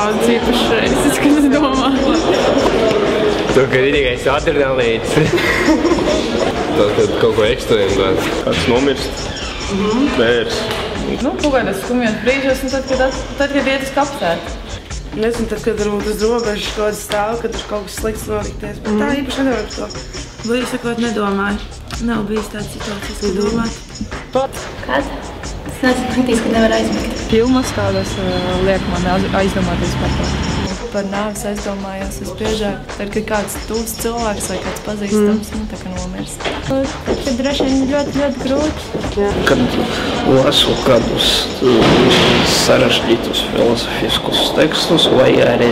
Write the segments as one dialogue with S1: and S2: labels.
S1: daudz īpašas reizes, kad es domāju.
S2: Tu, kad vienīgais adrenalīns. Tad kaut ko ekstrēmu tāds.
S3: Kāds nomirst, bērs.
S1: Nu, kaut kādas skumjās brīžos, un tad, kad iet uz kapsētu.
S4: Nezinu, tad, kad varbūt uz robežas kaut kāds stāv, kad ir kaut kas slikts notikties. Bet tā īpaši nedomāju par to.
S5: Bija sakot, nedomāju. Nav bijis tādas situācijas, ka domāt.
S6: Kad? Es nezinu, naktīs, kad nevar aizmigt.
S1: Filmas tādas liek man aizdomāties par to.
S7: Par nāvis aizdomājos visbiežāk, tad, kad kāds tuvs cilvēks vai kāds pazīstams, tā kā nomirst.
S6: Tad droši vien ļoti grūti.
S8: Kad lasu kādus sarežģītus filozofiskus tekstus vai arī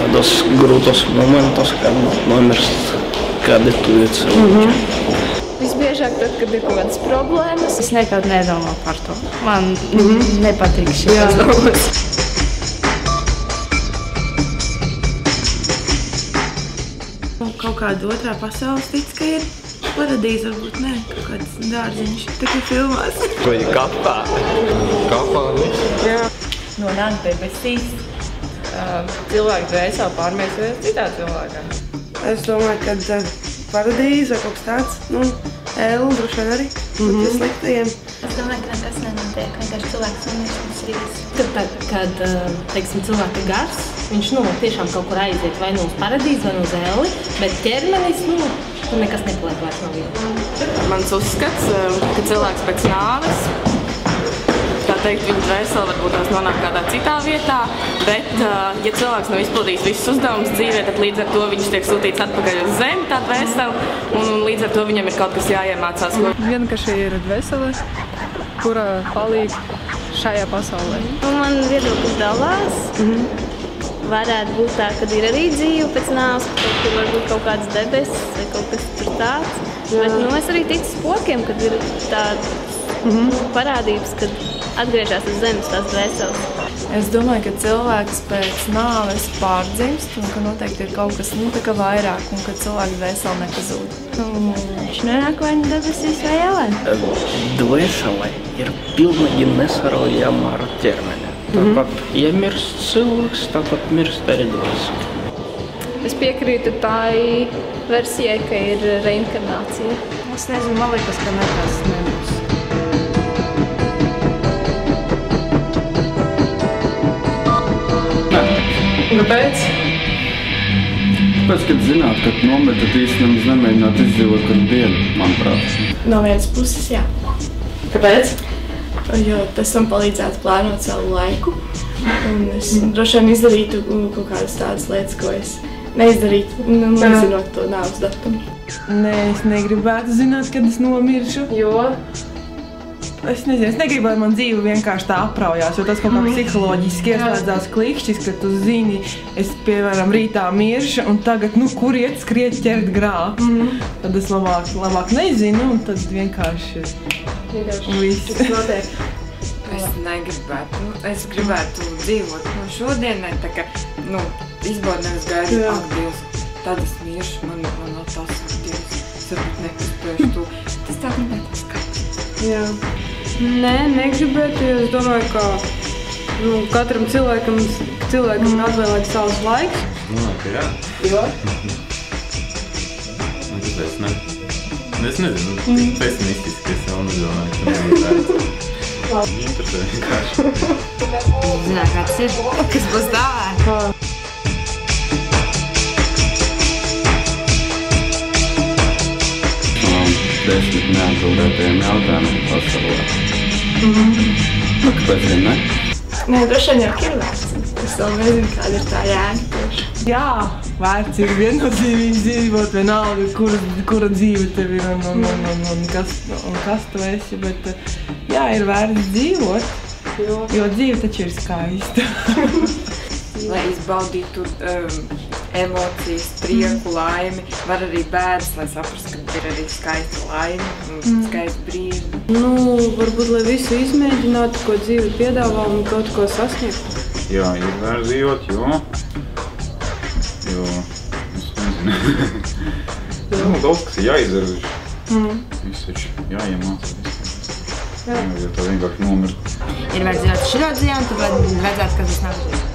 S8: tādos grūtos momentos, kad nomirst kādi tuvi cilvēki.
S6: Visbiežāk tad, kad ir kaut kādas problēmas, es nekad nedomāju par to. Man nepatīk šīs domas.
S5: Kaut kāda otrā pasaules tic, ka ir paradīze, varbūt ne, kaut kāds dārziņš, tā kā filmās.
S2: Vai kapā? Kapā viss?
S1: Jā. Nonāk debesīs. Cilvēks dvēseli pārmēsies citā cilvēkā.
S4: Es domāju, ka paradīze vai kaut kas tāds, ēlu droši vien arī, bet sliktajiem.
S6: Es domāju, ka nekas nenotiek, vienkārši cilvēks nomirst rīz.
S9: Kad teiksim, cilvēka ir gars, viņš tiešām kaut kur aiziet vai uz paradīzi, vai uz elli, bet ķermenis, tur nekas nepaliek vairs no viņa.
S1: Mans uzskats, ka cilvēks pēc nāves, tā teikt, viņa dvēsele varbūt tās nonāk kādā citā vietā, bet, ja cilvēks nav izpildījis visus uzdevumus dzīvē, tad līdz ar to viņš tiek sūtīts atpakaļ uz zemi, tā dvēsele, un līdz ar to viņam ir kaut kas jāiemācās.
S7: Vienkārši ir dvēsele, kura palīg šajā pasaulē.
S6: Man viedoklis dalās. Varētu būt tā, kad ir arī dzīve pēc nāves, ka tur var būt kaut kāds debesis vai kaut kas tur tāds. Bet es arī ticu spokiem, kad ir tādas parādības, kad atgriežas uz zemes tās dvēseles.
S7: Es domāju, ka cilvēks pēc nāves pārdzimst un ka noteikti ir kaut kas tā kā vairāk un ka cilvēks dvēsele nepazūd.
S6: Viņš nenāk vai nu debesīs vai ellē.
S8: Dvēsele ir pilnīgi nesarojama ar ķermeni. Tāpat, ja mirst cilvēks, tāpat mirst arī dvēsele.
S6: Es piekrītu tai versijai, ka ir reinkarnācija.
S5: Es nezinu, man liekas, ka nekas nebūs.
S1: Kāpēc?
S3: Tāpēc, kad zināt, kad nomirt, tad īsti nemaz nemēģināt izdzīvot kādu dienu, manuprāt.
S7: No vienas puses, jā.
S1: Kāpēc?
S7: Jo tas man palīdzētu plānot savu laiku. Un es droši vien izdarītu kaut kādas tādas lietas, ko es neizdarītu, nezinot to nāves datumu.
S5: Nē, es negribētu zināt, kad es nomiršu.
S1: Jo?
S5: Es nezinu, es negribu, lai man dzīve vienkārši tā apraujās, jo tas kaut kā psiholoģiski ieslēdzās klikšķis, ka tu zini, es, piemēram, rītā miršu, un tagad, kur iet skriet ķert grābt. Tad es labāk nezinu, un tad vienkārši viss.
S1: Es negribētu, es gribētu dzīvot šodienai, tā kā, izbaud nevis gaidīt, ak, Dievs, tad es miršu, man tas ir Dievs, es varbūt nepaspēšu to. Tas tā nebētas kāds.
S4: Jā. Nē, negribētu, jo es domāju, ka katram cilvēkam ir atvēlēts savs laiks.
S3: Domāju, ka jā.
S4: Jo?
S3: Tāpēc ne. Es nezinu, tik pesimistiski es jau nedomāju, ka negribētu. Interesē vienkārši.
S9: Zināt, kā tas ir, kas būs tālāk.
S3: Desmit neatbildētajiem jautājumiem pasaulē. Kāpēc vien ne?
S7: Nē, droši vien jau ir vērts. Es vēl nezinu, kāda ir tā jēga.
S5: Jā, vērts ir viennozīmīgi dzīvot vienalga, kura dzīve tev ir un kas tu esi, bet jā, ir vērts dzīvot, jo dzīve taču ir skaista.
S1: Lai izbaudītu emocijas, prieku, laimi, var arī bēdas, lai saprast, ka ir arī skaista laime un skaista brīži.
S4: Varbūt, lai visu izmēģinātu, ko dzīve piedāvā un kaut ko sasniegt.
S3: Jā, ir vērts dzīvot, jo es nezinu. Daudz, kas ir jāizdara. Viss taču jāiemācās. Jo tā vienkārši nomirst.
S9: Ir vērts dzīvot šādā dzīvē, un tad vajadzētu, kas tas nav.